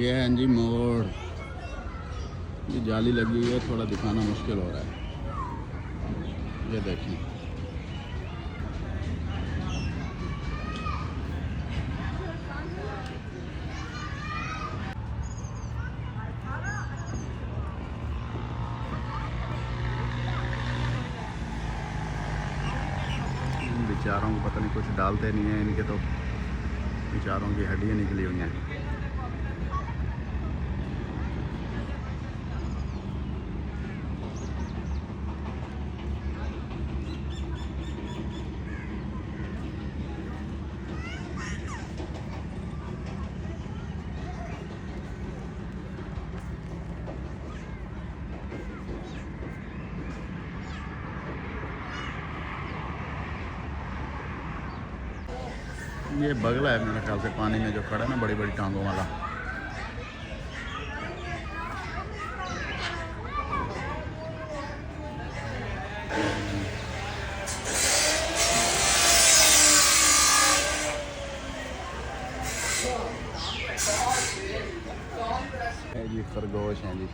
ये है जी मोर। ये जाली लगी हुई है, थोड़ा दिखाना मुश्किल हो रहा है। ये देखें, बेचारों को पता नहीं कुछ डालते नहीं हैं, इनके तो बेचारों की हड्डियाँ निकली हुई हैं। ये बगला है मेरे ख्याल से, पानी में जो खड़ा है ना, बड़ी बड़ी टांगों वाला। है जी खरगोश हैं जी।